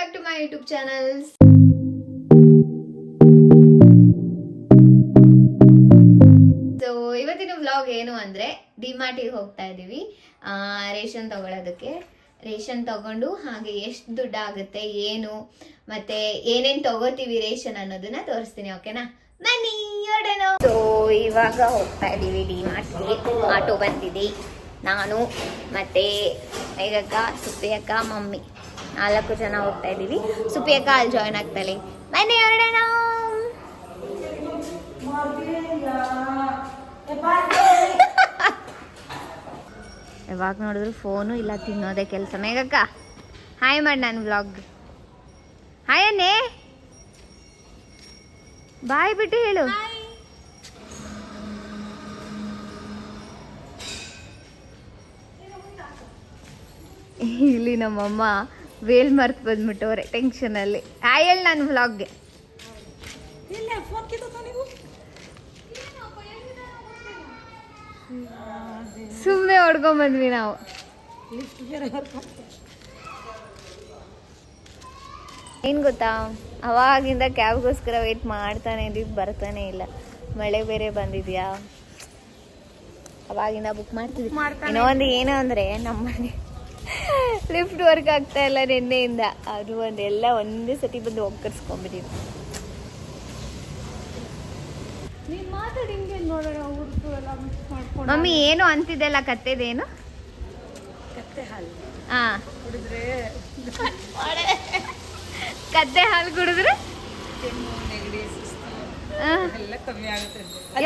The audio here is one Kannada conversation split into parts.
back to my YouTube channels. So ಇವತ್ತಿನ ವ್ಲಾಗ್ ಏನು ಅಂದ್ರೆ ಡಿಮಾರ್ಟಿಗೆ ಹೋಗ್ತಾ ಇದೀವಿ ರೇಷನ್ ತಗೊಳ್ಳೋದಕ್ಕೆ. ರೇಷನ್ ತಗೊಂಡು ಹಾಗೆ ಎಷ್ಟು ದುಡ್ಡು ಆಗುತ್ತೆ ಏನು ಮತ್ತೆ ಏನೇನ್ ತಗೋತೀವಿ ರೇಷನ್ ಅನ್ನೋದನ್ನ ತೋರಿಸ್ತೀನಿ. ಓಕೆನಾ, ಬನ್ನಿ ಹೊರಡೋಣ. ಸೊ ಇವಾಗ ಹೋಗ್ತಾ ಇದೀವಿ ಡಿಮಾರ್ಟ್ಗೆ. ಆಟೋ ಬಂದಿದೆ. ನಾನು ಮತ್ತೆ ಮೇಘಕ್ಕ, ಸುಪ್ಪಿ ಅಕ್ಕ, ಮಮ್ಮಿ 4 ಜನ ಹೋಗ್ತಾ ಇದೀವಿ. ಸುಪ್ಪಿ ಅಕ್ಕ ಅಲ್ಲಿ ಜಾಯ್ನ್ ಆಗ್ತಾಳೆ. ಬನ್ನಿ ಹೊರಡೋಣ. ಯಾವಾಗ ನೋಡಿದ್ರು ಫೋನು ಇಲ್ಲ ತಿನ್ನೋದೇ ಕೆಲಸ. ಮೇಘಕ್ಕ ಹಾಯ್ ಮಾಡಿ ನಾನು ವ್ಲಾಗ್. ಹಾಯ್ ಅನ್ನೇ, ಬಾಯ್ ಬಿಟ್ಟು ಹೇಳು. ಇಲ್ಲಿ ನಮ್ಮಮ್ಮ ವೇಲ್ ಮರ್ತ್ ಬಂದ್ಬಿಟ್ಟವ್ರೆ ಟೆನ್ಷನಲ್ಲಿ. ಹಾಯ್ ಹೇಳಿ ನಾನು ವ್ಲಾಗ್ಗೆ. ಸುಮ್ಮನೆ ಹೊಡ್ಕೊಂಬಂದ್ವಿ ನಾವು. ಏನು ಗೊತ್ತಾ, ಅವಾಗಿಂದ ಕ್ಯಾಬ್ಗೋಸ್ಕರ ವೇಟ್ ಮಾಡ್ತಾನೆ ಇದ್ದಿದ್ದು, ಬರ್ತಾನೆ ಇಲ್ಲ. ಮಳೆ ಬೇರೆ ಬಂದಿದ್ಯಾ, ಅವಾಗಿಂದ ಬುಕ್ ಮಾಡ್ತಿದ್ವಿ. ಇನ್ನೂ ಒಂದು ಏನು ಅಂದರೆ ನಮ್ಮನೆ ಲಿಫ್ಟ್ ವರ್ಕ್ ಆಗ್ತಾ ಇಲ್ಲ ನಿನ್ನೆಯಿಂದ. ಅದು ಒಂದೆಲ್ಲ ಒಂದೇ ಸತಿ ಬಂದು ಒಕ್ಕರ್ಸ್ಕೊಂಡ್ಬಿಟ್ಟಿದ್ವಿ. ಮಮ್ಮಿ ಏನು ಅಂತಿದ್ದೆಲ್ಲ ಕತ್ತೆದೇನು? ಹಾ, ಕತ್ತೆ ಹಾಲು ಕುಡಿದ್ರೆ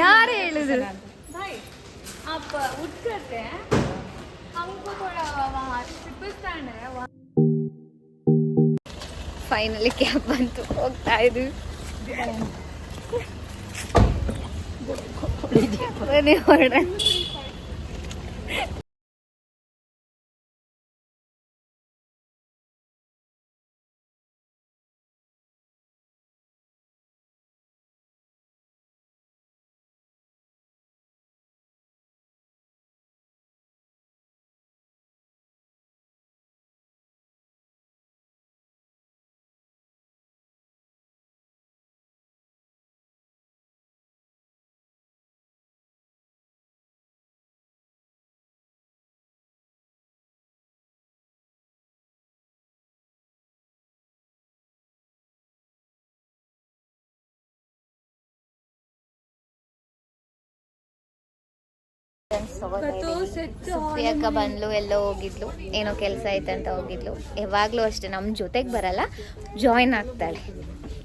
ಯಾರು ಹೇಳಿದ್ರು? ಫೈನಲಿ ಕ್ಯಾಬ್ ಬಂತು, ಹೋಗ್ತಾ ಇದ್ವಿ. ಹೊರಡ ಸುಪ್ರಿಯಕ್ಕ ಬಂದ್ಲು, ಎಲ್ಲೋ ಹೋಗಿದ್ಲು, ಏನೋ ಕೆಲಸ ಐತಂತ ಹೋಗಿದ್ಲು. ಯಾವಾಗ್ಲೂ ಅಷ್ಟೇ ನಮ್ಮ ಜೊತೆಗೆ ಬರಲ್ಲ, ಜಾಯಿನ್ ಆಗ್ತಾಳೆ.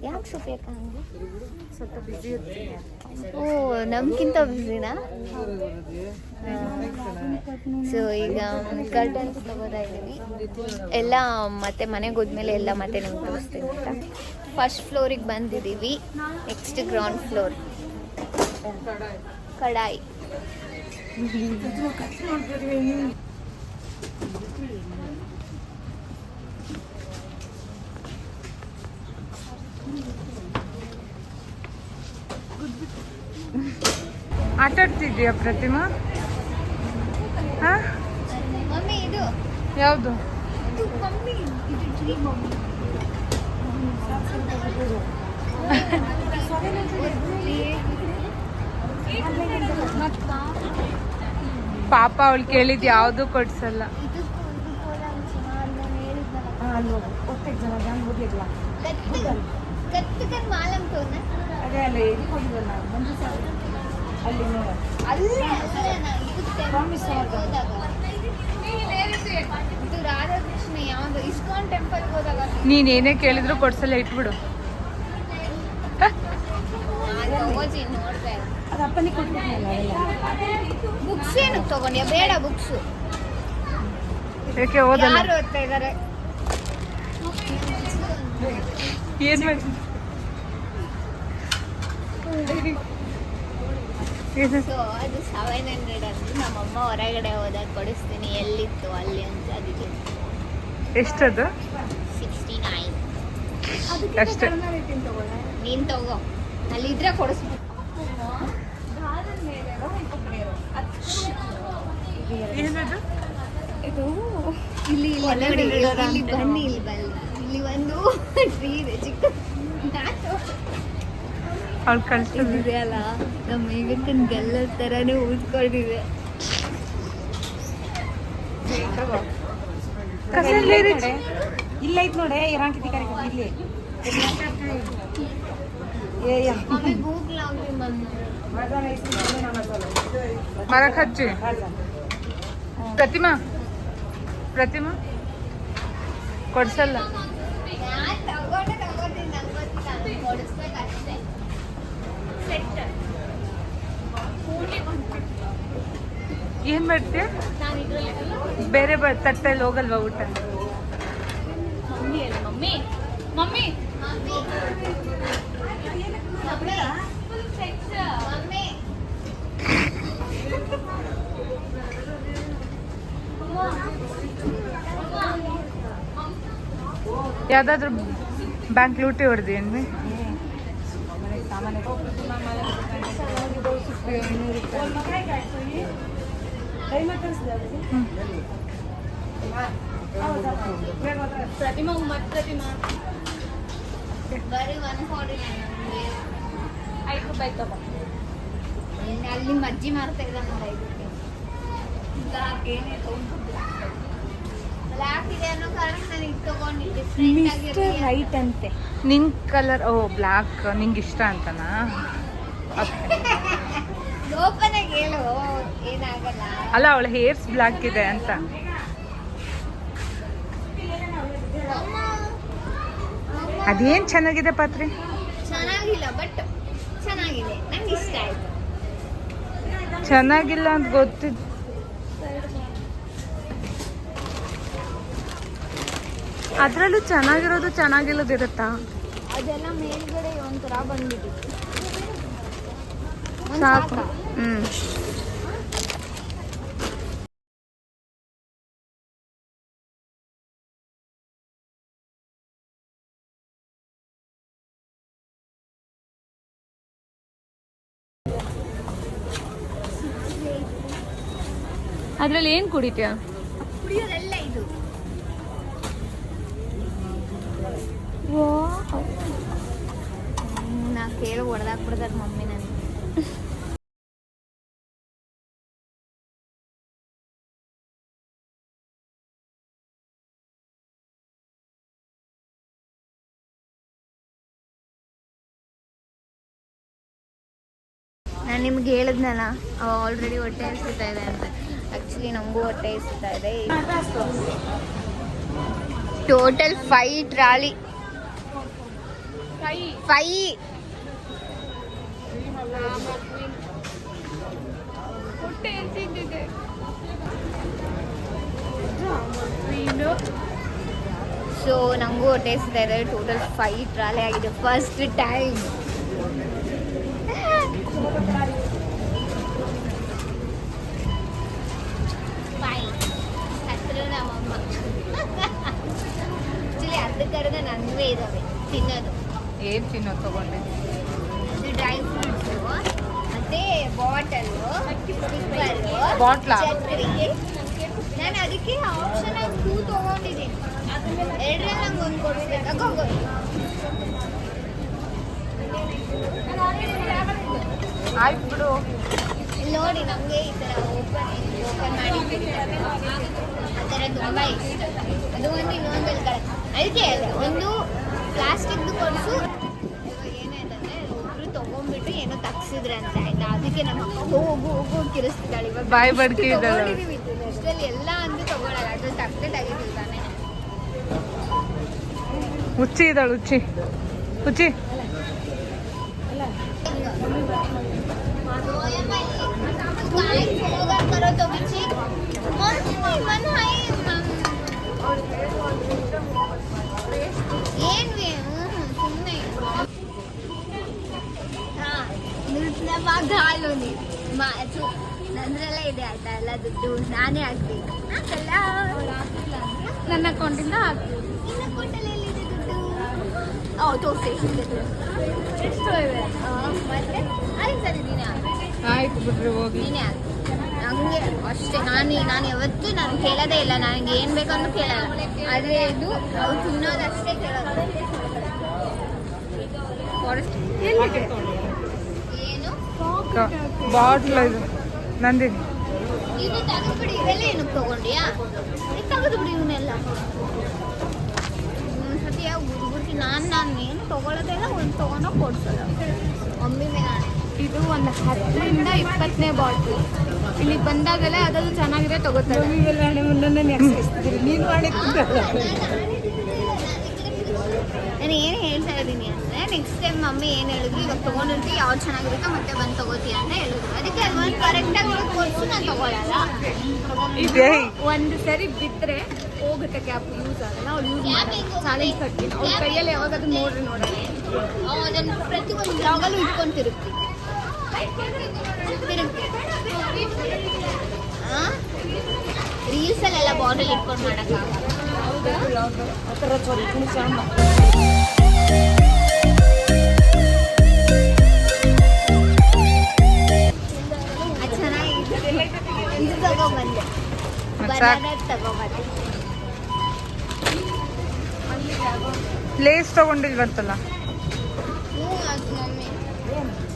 ಯಾಕೆ ಸುಪ್ರಿಯಕ್ಕ ಹಂಗೆ? ಸ್ವಲ್ಪ ಬಿಸಿ ಇರ್ತೀನಿ. ಓ, ನಮ್ಗಿಂತ ಬಿಸಿನಾ? ಸೊ ಈಗ ಕರ್ಟನ್ಸ್ ತಗೋತಾ ಇದ್ದೀವಿ ಎಲ್ಲ. ಮತ್ತೆ ಮನೆಗೆ ಹೋದ್ಮೇಲೆ ಎಲ್ಲ ಮತ್ತೆ ನಿಮ್ಗೆ ತೋರಿಸ್ತೀನಿ ಅಂತ. ಫಸ್ಟ್ ಫ್ಲೋರಿಗೆ ಬಂದಿದ್ದೀವಿ. ನೆಕ್ಸ್ಟ್ ಗ್ರೌಂಡ್ ಫ್ಲೋರ್ ಕಡಾಯಿ. ಆಟಾಡ್ತಿದ್ಯಾ ಪ್ರತಿಮಾ? ಮಮ್ಮಿ ಇದು ಯಾವುದು? ಪಾಪ ಅವಳು ಕೇಳಿದ್ ಯಾವ್ದು ಕೊಡ್ಸಲ್ಲ. ನೀನ್ ಏನೇ ಕೇಳಿದ್ರು ಕೊಡ್ಸಲ್ಲ, ಇಟ್ಬಿಡು. ಬುಕ್ಸ್ ಏನು ತಗೊಂಡ್ಯಾ? ಬೇಡ ಬುಕ್ಸ್. ಯಾಕೆ ಓದಲ್ಲ? ಯಾರು ಓದ್ತಾ ಇದಾರೆ? ಏನ್ ಮಾಡಿ ಸೊ ಅದು 700 ಅಂತ ನಮ್ಮಮ್ಮ ಹೊರಗಡೆ ಹೋದಾಗ ಕೊಡಿಸ್ತೀನಿ ಎಲ್ಲಿತ್ತು ಅಲ್ಲಿ ಅಂತ. ಅದಕ್ಕೆ ಎಷ್ಟದು? 69 ಅಷ್ಟೇ. ನೀನ್ ತಗೋ, ಅಲ್ಲಿದ್ರೆ ಕೊಡಿಸ್ಬೇಕು. ಏನದು? ಇದು ಇಲ್ಲಿ ಬನ್ನಿ, ಇಲ್ಲಿ ಬನ್ನಿ. ಇಲ್ಲಿ ಒಂದು ಟ್ರೀ ಇದೆ ಚಿಕ್ಕ ಅವ್ಳು ಕಳ್ಸಿದ್ರು. ಇದೆ ಅಲ್ಲ ನಮ್ಮ ಮೇಘಕ್ಕನ್ ಗೆಲ್ಲ ಥರನೇ ಊದ್ಕೊಂಡಿದೆ. ಇಲ್ಲ ಐತ್ ನೋಡೆ ಇರಾಂಕಿತಿ ಕರೆ ಇಲ್ಲಿ मम्मी भूख लग रही मम्मी ಮರ ಹಚ್ಚಿ. ಪ್ರತಿಮಾ ಪ್ರತಿಮಾ ಕೊಡ್ಸಲ್ಲ. ನಾನು ತಗೋತೀನಿ ನಂಗೆ ಗೊತ್ತಿಲ್ಲ ಕೊಡಿಸ್ಬೇಕಷ್ಟೇ. ಏನ್ ಮಾಡ್ತೀಯ? ನಾನು ಇದ್ರಲ್ಲಿ ಬೇರೆ ತಟ್ಟೆಲ್ಲಿ ಹೋಗಲ್ವಾ ಊಟ? ಮಮ್ಮಿ ಅಲ್ಲ ಮಮ್ಮಿ ಮಮ್ಮಿ ಮಮ್ಮಿ ಮಮ್ಮಿ ಯಾವ್ದಾದ್ರು ಬ್ಯಾಂಕ್ ಲೂಟಿ ಹೊಡೆದೇನ್ವಿ? ಪ್ರತಿಮಾ ಮತ್ತೆ ಪ್ರತಿಮಾ ಬರೀ 149 5 ರೂಪಾಯಿ ತಗೋ. ಅಲ್ಲಿ ಮಜ್ಜಿ ಮಾರ್ತಾ ಇದ್ದಾನೆ ನೋಡಿ 5 ರೂಪಾಯಿ. ಬ್ಲಾಕ್ ಏನೇ ಬ್ಲಾಕ್ ಇದೆ ಅನ್ನೋ ಕಾರಣಕ್ಕೆ ನಾನು ಇದು ತಗೊಂಡಿದ್ದೆ. ಡಿಫ್ರೆಂಟ್ ಆಗಿರಲಿ ರೈಟ್ ಅಂತೆ. ನಿಂಗ್ ಕಲರ್ ಓ ಬ್ಲ್ಯಾಕ್ ನಿಂಗೆ ಇಷ್ಟ ಅಂತನಾ? ಓಪನ್ ಆಗಿ ಹೇಳು ಏನಾಗಲ್ಲ. ಅಲ್ಲ ಅವಳ ಹೇರ್ಸ್ ಬ್ಲ್ಯಾಕ್ ಇದೆ ಅಂತ. ಅದೇನ್ ಚೆನ್ನಾಗಿದೆ ಪಾತ್ರೆ? ಚೆನ್ನಾಗಿಲ್ಲ ಬಟ್ ಚೆನ್ನಾಗಿದೆ ನಂಗೆ ಇಷ್ಟ ಆಯ್ತು. ಚೆನ್ನಾಗಿಲ್ಲ ಅಂತ ಗೊತ್ತಿದ್. ಅದ್ರಲ್ಲೂ ಚೆನ್ನಾಗಿರೋದು ಚೆನ್ನಾಗಿರೋದು ಇರುತ್ತಾ? ಅದೆಲ್ಲ ಮೇಲ್ಗಡೆ ಒಂಥರ ಬಂದ್ಬಿಟ್ಟಿತ್ತು. ಸಾಕು. ಹ್ಮ್ ಅದ್ರಲ್ಲಿ ಏನ್ ಕುಡಿತೀಯ? ಕುಡಿಯೋದೆಲ್ಲ ಇದು. ನಾ ಕೇಳಿ ಹೊಡೆದಾಕ್ಬಿಡ್ದಾರ ಮಮ್ಮಿ ನನಗೆ. ನಾನು ನಿಮ್ಗೆ ಹೇಳಿದ್ನಲ್ಲ ಆಲ್ರೆಡಿ ಹೊಟ್ಟೆ ಹಸಿತಾ ಇದೆ ಅಂತ. ಆ್ಯಕ್ಚುಲಿ ನಮಗೂ ಹೊಟ್ಟೆ ಹಸಿತಾ ಇದೆ. ಟೋಟಲ್ 5 ಟ್ರಾಲಿ 5 ಸೊ ನಮಗೂ ಹೊಟ್ಟೆ ಹಸಿತಾ ಇದೆ. ಟೋಟಲ್ 5 ಟ್ರಾಲಿ ಆಗಿದೆ ಫಸ್ಟ್ ಟೈಮ್. ನಮ್ಮಮ್ಮ ಆಕ್ಚುಲಿ ಅರ್ಧ ಕರೆದ ನನ್ವೇ ಇದಾವೆ ತಿನ್ನೋದು. ಏನ್ ತಿನ್ನೋ ತಗೊಂಡೆ? ಇದು ಡ್ರೈ ಫ್ರೂಟ್ಸು ಮತ್ತೆ ಬಾಟಲು ಬಾಟ್ಲಾ? ಛತ್ರಿ. ನಾನು ಅದಕ್ಕೆ ಆಪ್ಷನ್ ಆಗಿ 2 ತಗೊಂಡಿದ್ದೀನಿ. ಎರಡರಲ್ಲಿ ನಂಗೆ ಒಂದು ಕೊಡಿಸ್ಬೇಕು. ಆಯ್ತು ಬಿಡು. ಇಲ್ಲಿ ನೋಡಿ ನಮಗೆ ಈ ಥರ ಓಪನ್ ಮಾಡಿ ಆ ಥರ ತುಂಬ ಇಷ್ಟ. ಅದು ಒಂದು ಇನ್ನೊಂದು ಅದಕ್ಕೆ ಒಂದು ಪ್ಲಾಸ್ಟಿಕ್ದು ಕೊಡಿಸು. ಇವಾಗ ಏನಾಯ್ತಂದ್ರೆ ಒಬ್ರು ತೊಗೊಂಡ್ಬಿಟ್ಟು ಏನೋ ತಗ್ಸಿದ್ರೆ ಅಂತ ಆಯ್ತಾ, ಅದಕ್ಕೆ ನಮ್ಮ ಅಕ್ಕ ಹೋಗು ಹೋಗು ಕಿರಿಸ್ತಿದ್ದಾಳೆ. ಇವಾಗ ಬಾಯ್ ಬಡ್ಕಿ ತಗೊಂಡಿದ್ದೀವಿ ಅಷ್ಟರಲ್ಲಿ ಎಲ್ಲ ಅಂದು ತಗೊಳ್ಳಲ್ಲ, ಅದು ತಪ್ಪದೆ ತೆಗಿತಿದ್ದಾನೆ. ಹುಚ್ಚಿ ಇದ್ದಾಳು ಹುಚ್ಚಿ ಹುಚ್ಚಿ. करो तो बच्चे मन है ಏನ್ವಿ ಸುಮ್ಮನೆ ಹಾಲು ನಂದ್ರಲ್ಲೇ ಇದೆ ಆಯ್ತಾ ಎಲ್ಲ ದುಡ್ಡು ನಾನೇ ಹಾಕ್ಬೇಕು. ಹಾಕಲ್ಲ ನನ್ನ ಅಕೌಂಟಿಂದ ಹಾಕ್ತೀನಿ. ನಿನ್ನ ಅಕೌಂಟಲ್ಲಿ ಎಲ್ಲಿದೆ ದುಡ್ಡು? ತೋರಿಸಿ ಎಷ್ಟು ಇವೆ ಮತ್ತೆ? ಆಯ್ತು ಸರಿ ನೀನೇ ಹಾಕು. ಆಯ್ತು ಬಿಡ್ರಿ ಹೋಗಿ. ನೀನೇ ಹಾಕು. ನನಗೆ ಅಷ್ಟೇ. ನಾನು ಯಾವತ್ತೂ ನಾನು ಕೇಳೋದೇ ಇಲ್ಲ, ನನಗೆ ಏನು ಬೇಕಂದ್ರೂ ಕೇಳಲ್ಲ. ಆದರೆ ಇದು ಅವ್ರು ತಿನ್ನೋದಷ್ಟೇ ಕೇಳೋದು. ಏನು ಬಾಟ್ಲ್ ಇದು ನಂದಿನಿ. ಇದು ತೆಗೆದ್ಬಿಡಿ. ಇವೆಲ್ಲ ಏನಕ್ಕೆ ತೊಗೊಂಡ್ಯಾ? ಇದು ತೆಗೆದ್ಬಿಡಿ ಇವನ್ನೆಲ್ಲ. ಒಂದ್ಸತಿ ಹುಡುಗರ್ತಿ ನಾನು ಏನು ತೊಗೊಳ್ಳೋದೇ ಇಲ್ಲ, ಒಂದು ತೊಗೊಂಡೋಗಿ ಕೊಡ್ಸೋಲ್ಲ. ಮಮ್ಮಿ ಮೇಲೆ ಇದು ಒಂದು 10ರಿಂದ 20ನೇ ಬಾಟ್ಲು. ಇಲ್ಲಿಗೆ ಬಂದಾಗಲೇ ಅದನ್ನು ಚೆನ್ನಾಗಿದೆ ತಗೋತಾರೆ. ನೀನು ಮಾಡಿ ನಾನು ಏನು ಹೇಳ್ತಾ ಇದ್ದೀನಿ ಅಂದರೆ, ನೆಕ್ಸ್ಟ್ ಟೈಮ್ ಮಮ್ಮಿ ಏನು ಹೇಳಿದ್ರು, ಇವಾಗ ತೊಗೊಂಡಿರ್ತೀವಿ ಯಾವ್ದು ಚೆನ್ನಾಗಿರುತ್ತೋ ಮತ್ತೆ ಬಂದು ತೊಗೋತೀಯ ಅಂತ ಹೇಳಿದ್ರು. ಅದಕ್ಕೆ ಅದು ಒಂದು ಕರೆಕ್ಟಾಗಿ ಕೊಟ್ಟು ನಾನು ತೊಗೊಳಲ್ಲ. ಇದೆ ಒಂದು ಸರಿ ಬಿದ್ದರೆ ಹೋಗುತ್ತೆ, ಕ್ಯಾಪ್ ಯೂಸ್ ಆಗಲ್ಲ. ಅವ್ಳು ಯೂಸ್ ಚಾಲೆಂಜ್ ಕಟ್ತೀನಿ. ಅವ್ಳ ಕೈಯಲ್ಲಿ ಯಾವಾಗಾದ್ರೂ ನೋಡೋಣ. ಅದನ್ನು ಪ್ರತಿಯೊಂದು ಬ್ಲಾಗಲ್ಲೂ ಇಟ್ಕೊಂಡು ತಿರುಗ್ತೀನಿ. ರೀಲ್ಸಲ್ಲೆಲ್ಲ ಬಾಟಲ್ ಇಟ್ಕೊಂಡು ಮಾಡೋಕ್ಕಾಗಲ್ಲ. ಚೆನ್ನಾಗಿದೆ. ಇದು ತಗೊಂಬಂದೆ, ಬನಾನಾ ತಗೊಂಬಂದೆ. ಲೇಸ್ ತಗೊಂಡಿಲ್ವಂತಲ್ಲ. ಹ್ಞೂ ಅದು ಮಮ್ಮಿ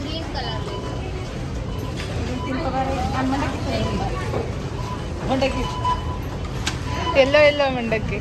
ಗ್ರೀನ್ ಕಲರ್. ಮಂಡಕ್ಕಿ ಎಲ್ಲೋ ಮಂಡಕ್ಕಿ.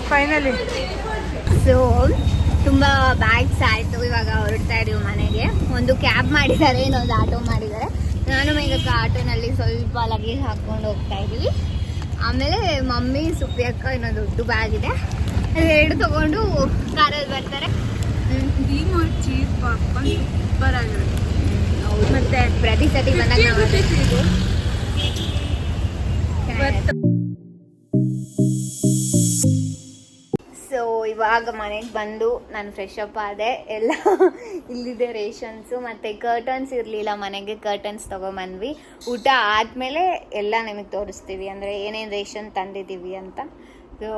ಫೈನಲಿ ಸೊ ತುಂಬ ಬ್ಯಾಗ್ಸ್ ಆಯಿತು. ಇವಾಗ ಹೊರಡ್ತಾ ಇದೀವಿ ಮನೆಗೆ. ಒಂದು ಕ್ಯಾಬ್ ಮಾಡಿದ್ದಾರೆ, ಇನ್ನೊಂದು ಆಟೋ ಮಾಡಿದ್ದಾರೆ. ನಾನು ಮೇಘಕ್ಕ ಆಟೋನಲ್ಲಿ ಸ್ವಲ್ಪ ಲಗೇಜ್ ಹಾಕ್ಕೊಂಡು ಹೋಗ್ತಾ ಇದ್ದೀವಿ. ಆಮೇಲೆ ಮಮ್ಮಿ ಸುಪ್ಪಿಯಕ್ಕ ಇನ್ನೊಂದು ದೊಡ್ಡ ಬ್ಯಾಗ್ ಇದೆ, ಎರಡು ತಗೊಂಡು ಕಾರಲ್ಲಿ ಬರ್ತಾರೆ. ಡಿಮಾರ್ಟ್ ಚೀಸ್ ಪಾಪ್ಕಾರ್ನ್ ಸೂಪರ್ ಆಗಿರುತ್ತೆ. ಹೌದು, ಮತ್ತೆ ಪ್ರತಿ ಸತಿ ಬಂದಾಗ ಸೊ ಇವಾಗ ಮನೆಗೆ ಬಂದು ನಾನು ಫ್ರೆಶ್ ಅಪ್ ಆದೆ. ಎಲ್ಲ ಇಲ್ಲಿದೆ ರೇಷನ್ಸು, ಮತ್ತು ಕರ್ಟನ್ಸ್ ಇರಲಿಲ್ಲ ಮನೆಗೆ, ಕರ್ಟನ್ಸ್ ತೊಗೊಂಬಂದ್ವಿ. ಊಟ ಆದಮೇಲೆ ಎಲ್ಲ ನಿಮಗೆ ತೋರಿಸ್ತೀವಿ, ಅಂದರೆ ಏನೇನು ರೇಷನ್ ತಂದಿದ್ದೀವಿ ಅಂತ. ಸೊ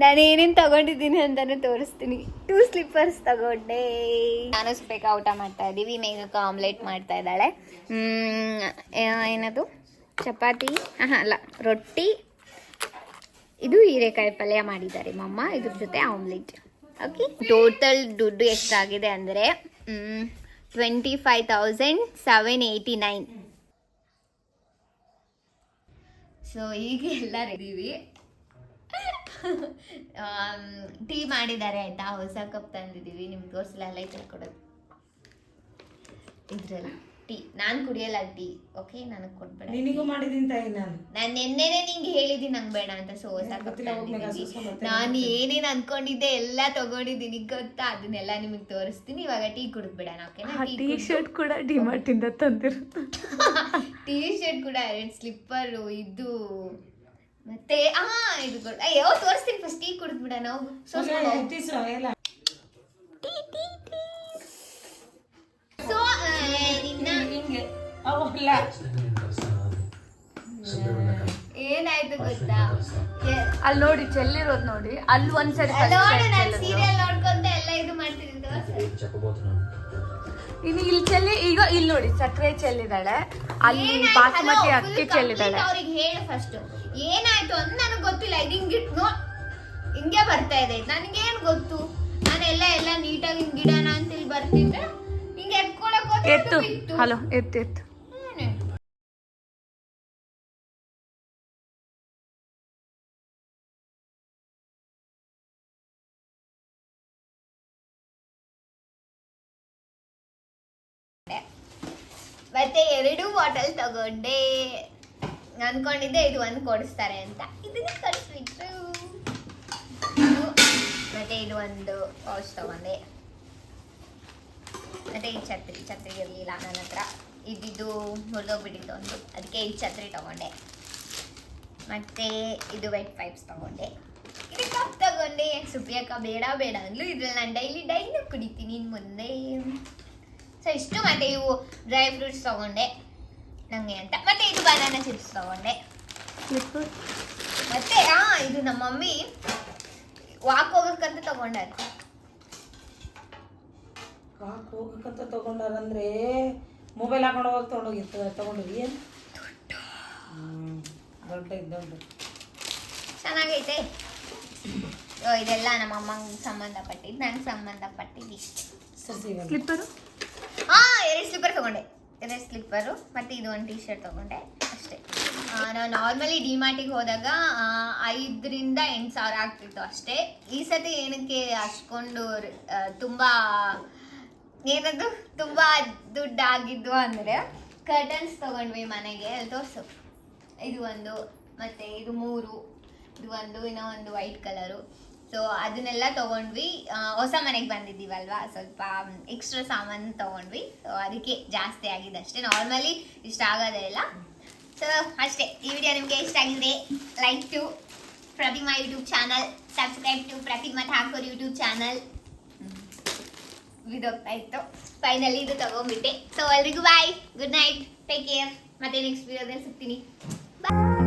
ನಾನು ಏನೇನು ತೊಗೊಂಡಿದ್ದೀನಿ ಅಂತಲೂ ತೋರಿಸ್ತೀನಿ. 2 ಸ್ಲಿಪ್ಪರ್ಸ್ ತಗೊಂಡೆ. ನಾನು ಸ್ಪೇಕ ಊಟ ಮಾಡ್ತಾ ಇದ್ದೀವಿ. ಮೇಘಕ್ಕೆ ಆಮ್ಲೆಟ್ ಮಾಡ್ತಾ ಇದ್ದಾಳೆ. ಏನದು ಚಪಾತಿ ಅಲ್ಲ ರೊಟ್ಟಿ, ಇದು ಹೀರೆಕಾಯಿ ಪಲ್ಯ ಮಾಡಿದ್ದಾರೆ ಮಮ್ಮ, ಇದ್ರ ಜೊತೆ ಆಮ್ಲೆಟ್. ಓಕೆ, ಟೋಟಲ್ ದುಡ್ಡು ಎಷ್ಟಾಗಿದೆ ಅಂದರೆ 25,789. ಸೊ ಈಗ ಎಲ್ಲರೂ ಇದ್ದೀವಿ. ಟೀ ಮಾಡಿದ್ದಾರೆ ಆಯಿತಾ, ಹೊಸ ಕಪ್ ತಂದಿದ್ದೀವಿ. ನಿಮ್ಗೆ ತೋರಿಸಲ್ಲ, ಲೈಟ್ ಕೊಡೋದು ಇದ್ರಲ್ಲಿ ಟೀ. ನಾನು ಕುಡಿಯಲ್ಲ ಟೀ, ಓಕೆ, ನನಗೆ ಕೊಡ್ಬೇಡ. ನಿನಗೂ ಮಾಡಿದ್ದೀನಿ ತಾಯಿ ನಾನು ನೆನ್ನೆನೆ ನಿಂಗೆ ಹೇಳಿದ್ದೀನಿ ನಂಗೆ ಬೇಡ ಅಂತ. ಸೊ ಹೊಸ ಕಪ್ ತಂದಿದ್ದೀವಿ. ನಾನು ಏನೇನು ಅನ್ಕೊಂಡಿದ್ದೆ ಎಲ್ಲ ತಗೊಂಡಿದ್ದೀನಿ ಗೊತ್ತಾ, ಅದನ್ನೆಲ್ಲ ನಿಮಗೆ ತೋರಿಸ್ತೀನಿ. ಇವಾಗ ಟೀ ಕುಡಿದ್ಬಿಡೋಣ, ಓಕೆನಾ? ಟೀ ಶರ್ಟ್ ಕೂಡ ಡಿಮಾರ್ಟಿಂದ ತಂದಿರುತ್ತೆ. ಟೀ ಶರ್ಟ್ ಕೂಡ 2 ಸ್ಲಿಪ್ಪರು, ಇದು ಮತ್ತೆ ಇದು ಕೂಡ. ಅಯ್ಯೋ ತೋರಿಸ್ತೀನಿ, ಫಸ್ಟ್ ಟೀ ಕುಡಿದ್ಬಿಡೋಣ. ಸೊ ಏನಾಯ್ತು ಗೊತ್ತಾ, ಅಲ್ಲಿ ನೋಡಿ ಚೆಲ್ಲಿರೋದು ನೋಡಿ, ಅಲ್ಲಿ ಒಂದ್ಸರಿ ನೋಡಿ ನಾನು ಸೀರಿಯಲ್ ನೋಡ್ಕೊಂತ ಎಲ್ಲ ಇದು ಮಾಡ್ತಿದ್ದೀನಿ. ಇನ್ನು ಇಲ್ಲಿ ಚೆಲ್ಲಿ, ಈಗ ಇಲ್ಲಿ ನೋಡಿ ಸಕ್ಕರೆ ಚೆಲ್ಲಿದಾಳೆ, ಅಲ್ಲಿ ಬಾಸುಮತಿ ಅಕ್ಕಿ ಚೆಲ್ಲಿದಾಳೆ. ಅವ್ರಿಗೆ ಹೇಳು ಫಸ್ಟ್ ಏನಾಯ್ತು ಅಂತ. ನನಗೆ ಗೊತ್ತಿಲ್ಲ, ಇದು ಹಿಂಗಿಟ್ಟು ಹಿಂಗೆ ಬರ್ತಾ ಇದೆ, ನನಗೇನು ಗೊತ್ತು. ನಾನೆಲ್ಲ ನೀಟಾಗಿ ಹಿಂಗಿಡೋಣ ಅಂತ ಇಲ್ಲಿ ಬರ್ತಿದ್ದೆ, ಹಿಂಗೆ ಎತ್ಕೊಳಕ್ ಎತ್ತು. ಹಲೋ, ಎತ್ತು. ಮತ್ತೆ 2 ಬಾಟಲ್ ತಗೊಂಡೆ. ಅನ್ಕೊಂಡಿದ್ದೆ ಇದು ಒಂದು ಕೊಡಿಸ್ತಾರೆ ಅಂತ, ಇದನ್ನ ಕೊಡಿಸ್ಬಿಟ್ರು. ಮತ್ತೆ ಇದು ಒಂದು ಪೌಚ್ ತಗೊಂಡೆ. ಮತ್ತೆ ಈ ಛತ್ರಿ ಇರಲಿಲ್ಲ ನನ್ನ ಹತ್ರ, ಇದ್ದಿದ್ದು ಮುರಿದೋಗ್ಬಿಟ್ಟಿತ್ತು ಒಂದು, ಅದಕ್ಕೆ ಈ ಛತ್ರಿ ತಗೊಂಡೆ. ಮತ್ತೆ ಇದು ವೆಟ್ ಪೈಪ್ಸ್ ತಗೊಂಡೆ. ಇದು ಕಪ್ ತಗೊಂಡೆ. ಸುಪ್ರಿಯಕ್ಕ ಬೇಡ ಅಂದ್ಲು, ಇದ್ರಲ್ಲಿ ನಾನು ಡೈಲಿ ಕುಡಿತೀನಿ ಇನ್ನು ಮುಂದೆ. ಸೊ ಇಷ್ಟು. ಮತ್ತೆ ಇವು ಡ್ರೈ ಫ್ರೂಟ್ಸ್ ತಗೊಂಡೆ ನಂಗೆ ಅಂತ. ಮತ್ತೆ ಇದು ಬನಾನಾ ಚಿಪ್ಸ್ ತಗೊಂಡೆ. ಮತ್ತೆ ಇದು ನಮ್ಮ ಮಮ್ಮಿ ವಾಕ್ ಹೋಗಕ್ಕಂತ ತಗೊಂಡಾರ. ಹೋಗಕ್ಕಂತ ತಗೊಂಡಾರಂದ್ರೆ ಮೊಬೈಲ್ ಹಾಕೊಂಡು ಹೋಗಿ ತಗೊಂಡಿವಿ. ಏನು ದೊಡ್ಡ ಚೆನ್ನಾಗೈತೆ. ಇದೆಲ್ಲ ನಮ್ಮ ಅಮ್ಮಂಗೆ ಸಂಬಂಧಪಟ್ಟಿದ್ದು, ನಂಗೆ ಸಂಬಂಧಪಟ್ಟಿದ್ದು ಇಷ್ಟು. ಸ್ಲಿಪ್ಪರು 2 ಸ್ಲಿಪ್ಪರ್ ತಗೊಂಡೆ. 2 ಸ್ಲಿಪ್ಪರು ಮತ್ತು ಇದು ಒಂದು ಟೀ ಶರ್ಟ್ ತಗೊಂಡೆ ಅಷ್ಟೇ. ನಾನು ನಾರ್ಮಲಿ ಡಿಮಾರ್ಟಿಗೆ ಹೋದಾಗ 5,000 to 8,000 ಆಗ್ತಿತ್ತು ಅಷ್ಟೇ. ಈ ಸತಿ ಏನಕ್ಕೆ ಅಷ್ಟೊಂದು ತುಂಬ ದುಡ್ಡು ಆಗಿದ್ದು ಅಂದರೆ ಕರ್ಟನ್ಸ್ ತಗೊಂಡ್ವಿ ಮನೆಗೆ. ಅಲ್ಲಿ ತೋರಿಸು. ಇದು ಒಂದು, ಮತ್ತು ಇದು 3, ಇದು ಒಂದು, ಇನ್ನೂ ಒಂದು ವೈಟ್ ಕಲರು. ಸೊ ಅದನ್ನೆಲ್ಲ ತೊಗೊಂಡ್ವಿ. ಹೊಸ ಮನೆಗೆ ಬಂದಿದ್ದೀವಲ್ವಾ, ಸ್ವಲ್ಪ ಎಕ್ಸ್ಟ್ರಾ ಸಾಮಾನು ತೊಗೊಂಡ್ವಿ. ಸೊ ಅದಕ್ಕೆ ಜಾಸ್ತಿ ಆಗಿದೆ ಅಷ್ಟೇ. ನಾರ್ಮಲಿ ಇಷ್ಟ ಆಗೋದೇ ಇಲ್ಲ. ಸೊ ಅಷ್ಟೇ. ಈ ವಿಡಿಯೋ ನಿಮಗೆ ಇಷ್ಟ ಆಗಿದ್ರೆ like to Pratima YouTube channel, subscribe to Pratima Thakur YouTube channel. ವಿದೋಗ್ತಾ ಇತ್ತು, ಫೈನಲಿ ಇದು ತಗೊಂಡ್ಬಿಟ್ಟೆ. ಸೊ ಎಲ್ರಿಗೂ bye, good night, take care. ಮತ್ತೆ ನೆಕ್ಸ್ಟ್ ವಿಡಿಯೋದಲ್ಲಿ ಸಿಗ್ತೀನಿ. ಬಾಯ್.